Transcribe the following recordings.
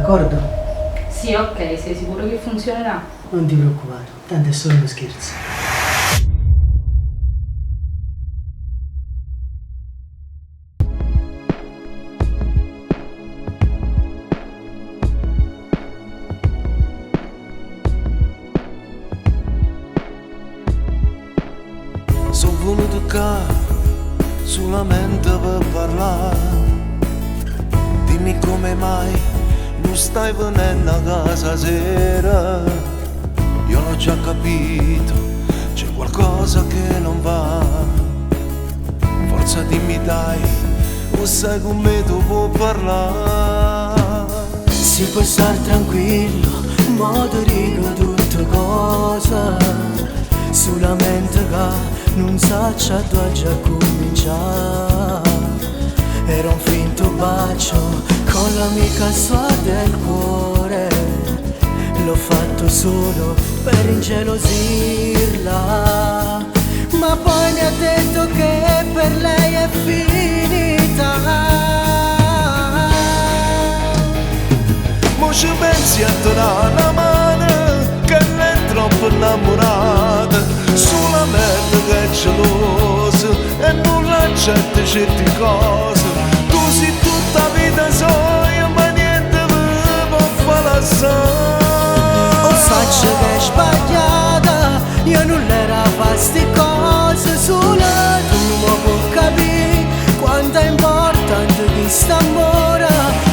d'accordo? Sì, ok, sei sicuro che funzionerà? Non ti preoccupare, tanto è solo uno scherzo. Sono venuto qua solamente per parlare. Dimmi come mai non stai venendo a casa sera. Io l'ho già capito, c'è qualcosa che non va. Forza dimmi dai, o sai con me tu puoi parlare. Si può stare tranquillo, modo dico tutte cose. Solamente che non saccia dove già cominciare. Era un finto bacio con l'amica sua del cuore. L'ho fatto solo per ingelosirla, ma poi mi ha detto che per lei è finita. Mo ci pensi a tirare la mano, che lei è troppo innamorata. Solamente che è gelosa e non l'accetta certe cose. Tu sei tutta vita soia, ma niente mi può fare assare. O saccio che è sbagliata, io non l'era fa sti cose. Solo tu mi puoi capire quanto è importante questo amore.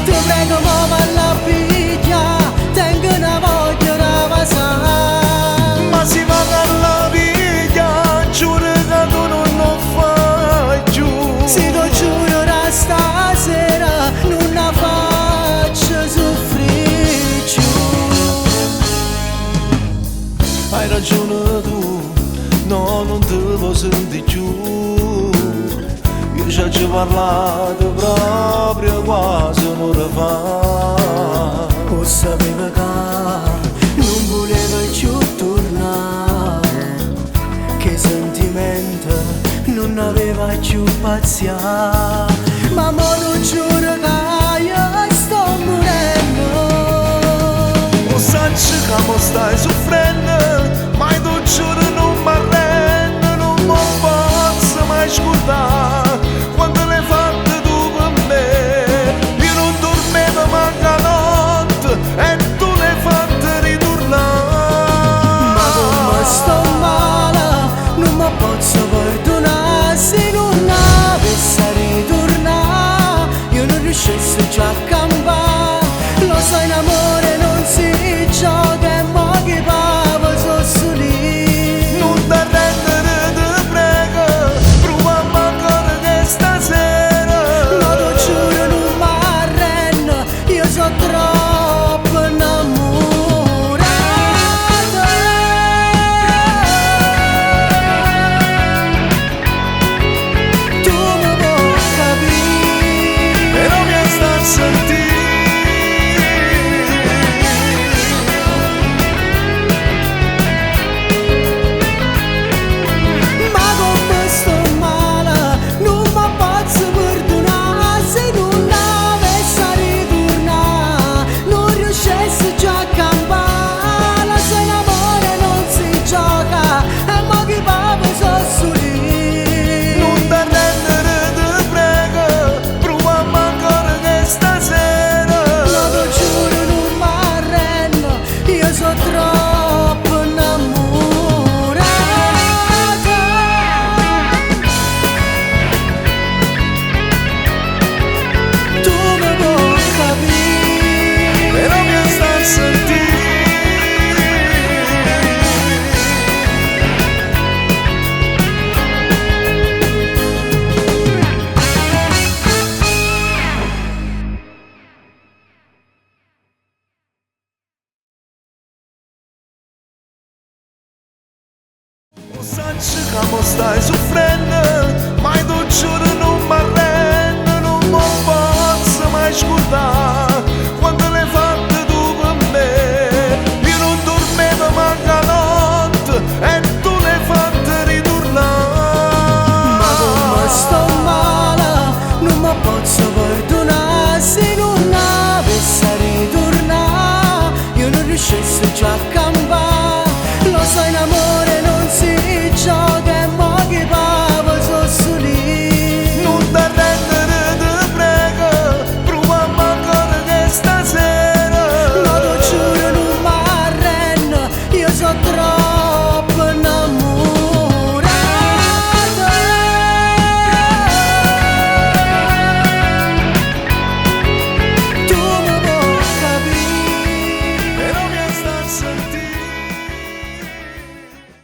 Ti prego mamma alla piglia, tengo una voglia da passare. Ma si va alla piglia, giuro che tu non lo fai più. Se lo giuro da stasera non la faccio soffrire più. Hai ragione tu, no, non te lo senti più. Io ci ho parlato proprio quasi un'ora fa. O sapeva che non voleva più tornare, che sentimento non aveva più pazienza. Ma mo non giuro che io sto morendo. O sacci che mo stai soffrendo, ma tu giuro non mi arrendo. Non mi posso mai scordare quando l'hai fatta tu per me. Io non dormevo manca notte e tu l'hai fatta ritornare. Ma come sto male, non mi posso perdonare. Se non avessi ritornato, io non riuscissi già a campare. Lo sai, in amore non si gioca e mo che pavo sono soli. Non ti arrendere, ti prego, proviamo ancora che stasera. No, lo giuro non mi arrendo, io sono troppo innamorata. Tu mi puoi capire, Però mi sta a sentire. ma come sto male, non mi posso perdonare. Se non avessi ritornato, non riuscissi già a campare. Se in amore non si gioca, e mo che pavo sono soli. Non ti arrendere, ti prego, proviamo ancora che stasera. No, lo giuro non mi arrendo, io sono troppo innamorata. Tu mi puoi capire, Però mi sta a sentire. O sacci che mo stai soffrendo, ma tu giuro non mi arrendo. Non mi posso mai scordare quando l'hai fatta tu per me. Io non dormevo manca notte e tu l'hai fatta ritornare. ma come sto male, non mi posso perdonare. Se non avessi ritornato, già